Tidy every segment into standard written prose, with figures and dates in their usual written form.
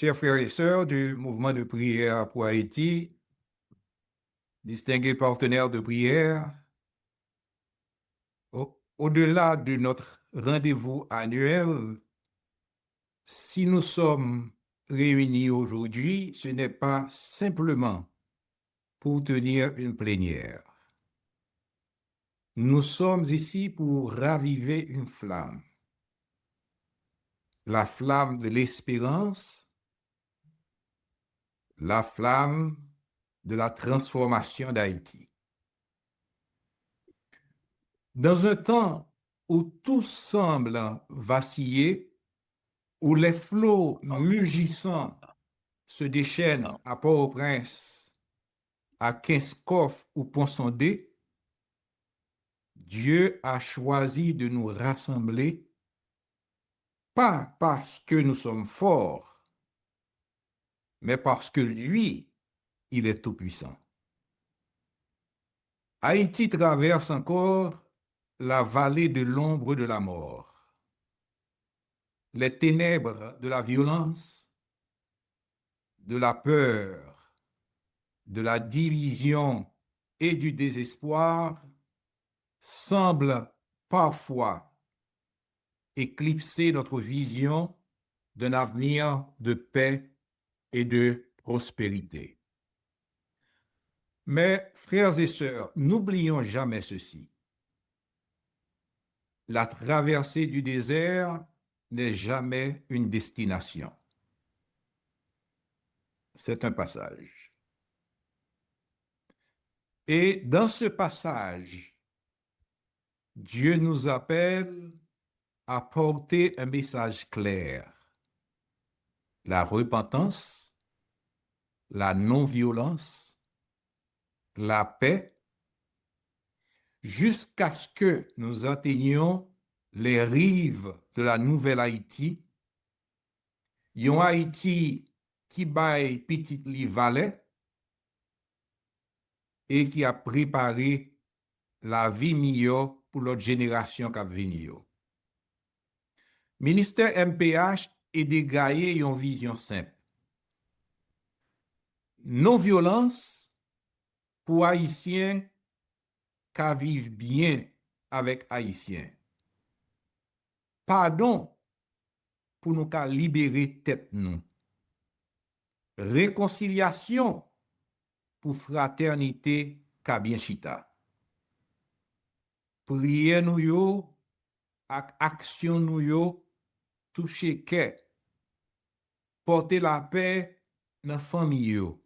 Chers frères et sœurs du mouvement de prière pour Haïti, distingués partenaires de prière, au-delà de notre rendez-vous annuel, si nous sommes réunis aujourd'hui, ce n'est pas simplement pour tenir une plénière. Nous sommes ici pour raviver une flamme, la flamme de l'espérance, la flamme de la transformation d'Haïti. Dans un temps où tout semble vaciller, où les flots mugissants se déchaînent à Port-au-Prince, à Kinskoff ou Pont-Sondé, Dieu a choisi de nous rassembler, pas parce que nous sommes forts, mais parce que lui, il est tout-puissant. Haïti traverse encore la vallée de l'ombre de la mort. Les ténèbres de la violence, de la peur, de la division et du désespoir semblent parfois éclipser notre vision d'un avenir de paix et de prospérité. Mais, frères et sœurs, n'oublions jamais ceci. La traversée du désert n'est jamais une destination. C'est un passage. Et dans ce passage, Dieu nous appelle à porter un message clair. La repentance, la non-violence, la paix, jusqu'à ce que nous atteignions les rives de la nouvelle Haïti, yon Haïti qui baille petit li valet et qui a préparé la vie meilleure pour l'autre génération qui va venir. Ministère MPH est dégaillé une vision simple. Non-violence pour Haïtiens qui vivent bien avec Haïtiens. Pardon pour nous libérer tête nous. Réconciliation pour fraternité bien chita. Prière nous yo, ak action nous yo, toucher que, porter la paix dans famille yo.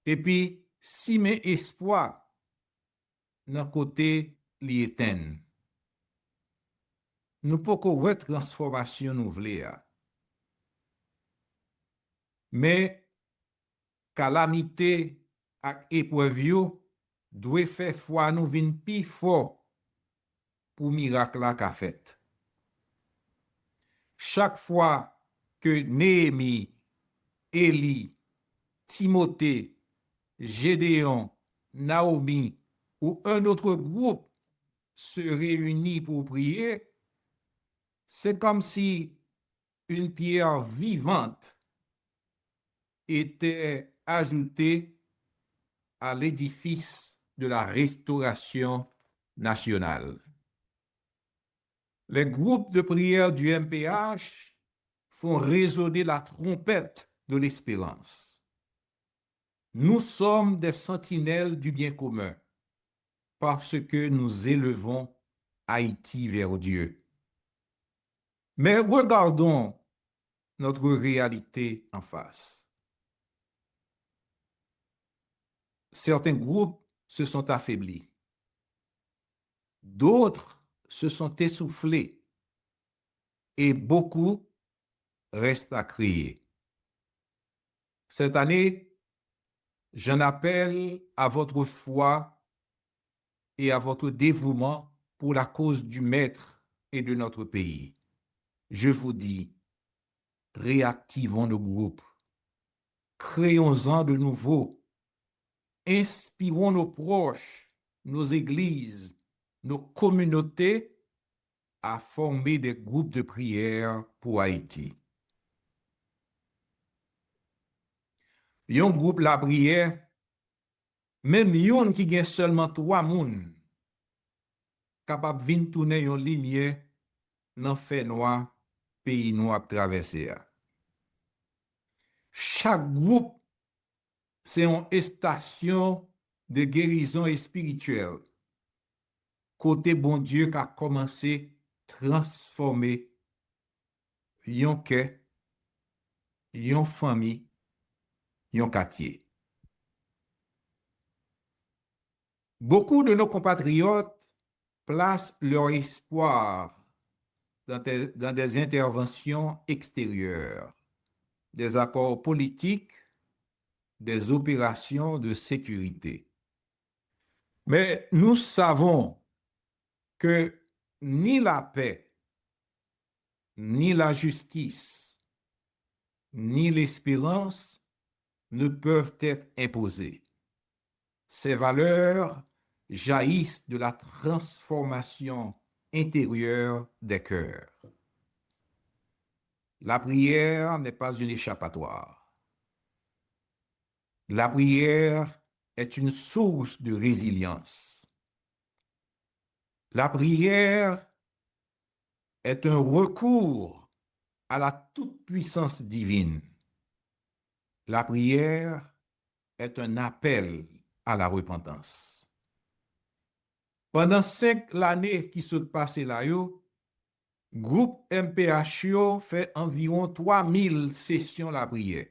Et puis, si mes espoir dans côté li éteint. Nous pouvons retransformation nous voulons. Mais calamité et épreuve yo doit faire foi nous vin pi fort pour miracle la qu'a fait. Chaque fois que Néhémie, Élie, Timothée, Gédéon, Naomi ou un autre groupe se réunit pour prier, c'est comme si une pierre vivante était ajoutée à l'édifice de la restauration nationale. Les groupes de prière du MPH font résonner la trompette de l'espérance. Nous sommes des sentinelles du bien commun parce que nous élevons Haïti vers Dieu. Mais regardons notre réalité en face. Certains groupes se sont affaiblis. D'autres se sont essoufflés. Et beaucoup restent à crier. Cette année, j'en appelle à votre foi et à votre dévouement pour la cause du Maître et de notre pays. Je vous dis, réactivons nos groupes, créons-en de nouveaux, inspirons nos proches, nos églises, nos communautés à former des groupes de prière pour Haïti. Yon groupe la prière, même yon qui gagne seulement 3 moun, capable vin tourner yon lumière dans fait noir, pays noir traversé. Chaque groupe, c'est une station de guérison spirituelle. Côté bon Dieu qui a commencé à transformer yon cœur, yon famille, yon quartier. Beaucoup de nos compatriotes placent leur espoir dans des interventions extérieures, des accords politiques, des opérations de sécurité. Mais nous savons que ni la paix, ni la justice, ni l'espérance ne peuvent être imposées. Ces valeurs jaillissent de la transformation intérieure des cœurs. La prière n'est pas une échappatoire. La prière est une source de résilience. La prière est un recours à la toute-puissance divine. La prière est un appel à la repentance. Pendant 5 années qui se passent là, groupe MPHO fait environ 3000 sessions la prière.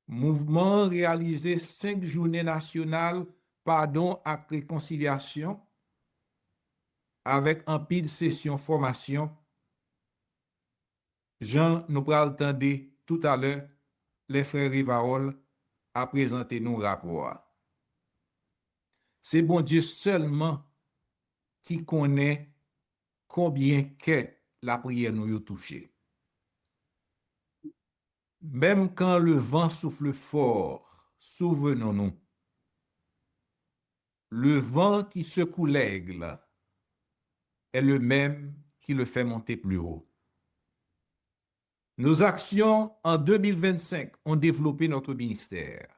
Mouvement réalisé 5 journées nationales pardon et réconciliation avec un pile session formation. Jean nous pral tande tout à l'heure les frères Rivarol a présenté nos rapports. C'est bon Dieu seulement qui connaît combien que la prière nous a touché. Même quand le vent souffle fort, souvenons-nous, le vent qui secoue l'aigle est le même qui le fait monter plus haut. Nos actions en 2025 ont développé notre ministère.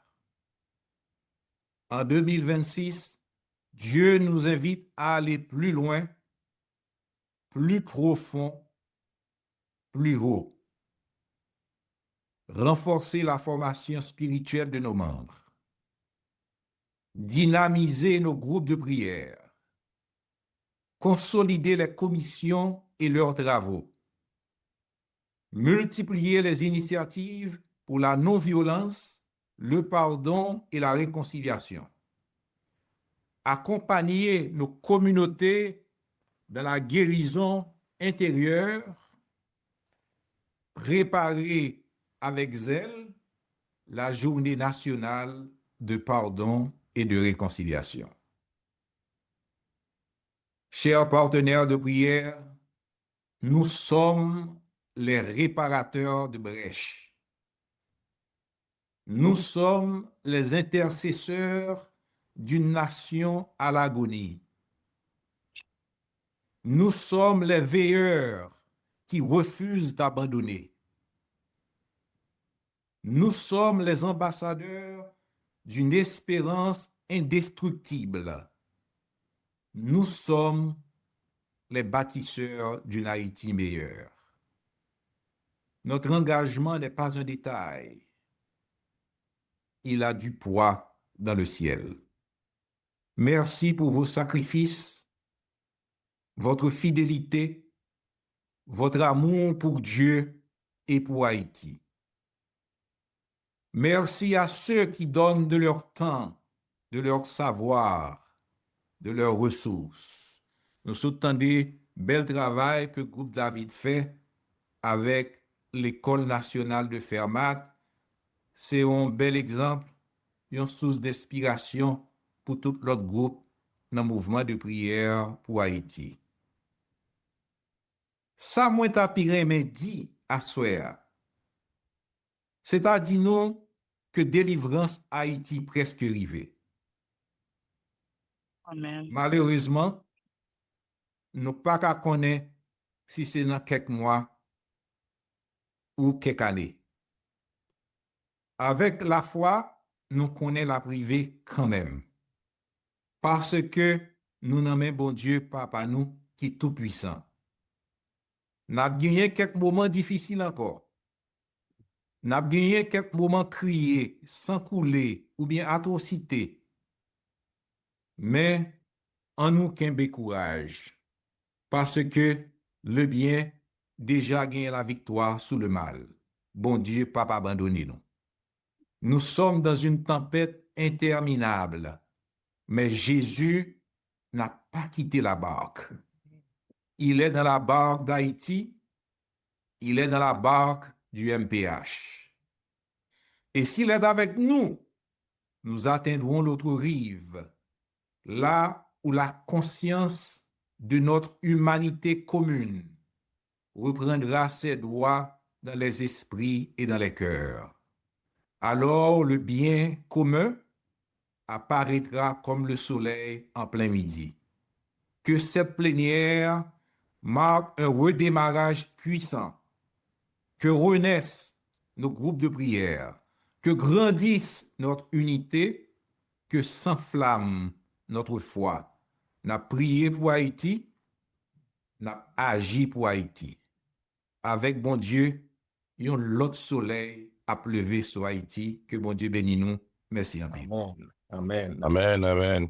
En 2026, Dieu nous invite à aller plus loin, plus profond, plus haut. Renforcer la formation spirituelle de nos membres. Dynamiser nos groupes de prière. Consolider les commissions et leurs travaux. Multiplier les initiatives pour la non-violence, le pardon et la réconciliation. Accompagner nos communautés dans la guérison intérieure, préparer avec zèle la journée nationale de pardon et de réconciliation. Chers partenaires de prière, nous sommes les réparateurs de brèches. Nous sommes les intercesseurs d'une nation à l'agonie. Nous sommes les veilleurs qui refusent d'abandonner. Nous sommes les ambassadeurs d'une espérance indestructible. Nous sommes les bâtisseurs d'une Haïti meilleure. Notre engagement n'est pas un détail. Il a du poids dans le ciel. Merci pour vos sacrifices, votre fidélité, votre amour pour Dieu et pour Haïti. Merci à ceux qui donnent de leur temps, de leur savoir, de leurs ressources. Nous soutenons bel travail que le groupe David fait avec l'École nationale de Fermat. C'est un bel exemple, une source d'inspiration pour tout l'autre groupe dans le mouvement de prière pour Haïti. Ça, moi, t'appirer mais dit à soi, c'est-à-dire nous que délivrance Haïti presque arrivée. Amen. Malheureusement, nous pas qu'à connaître si c'est dans quelques mois ou quelques années. Avec la foi, nous connaissons la privée quand même. Parce que nous nommons bon Dieu, Papa nous, qui est tout puissant. N'a gagné quelques moments difficiles encore. N'a gagné quelques moments criés, sans couler, ou bien atrocité. Mais en nous qu'un courage. Parce que le bien déjà gagné la victoire sous le mal. Bon Dieu, Papa, abandonnez-nous. Nous sommes dans une tempête interminable, mais Jésus n'a pas quitté la barque. Il est dans la barque d'Haïti, il est dans la barque du MPH. Et s'il est avec nous, nous atteindrons l'autre rive, là où la conscience de notre humanité commune reprendra ses droits dans les esprits et dans les cœurs. Alors le bien commun apparaîtra comme le soleil en plein midi. Que cette plénière marque un redémarrage puissant, que renaissent nos groupes de prière, que grandisse notre unité, que s'enflamme notre foi. N'a prié pour Haïti, n'a agi pour Haïti. Avec bon Dieu, yon l'autre soleil a pleuvé sur Haïti. Que bon Dieu bénisse nous. Merci. Amen. Amen. Amen, amen.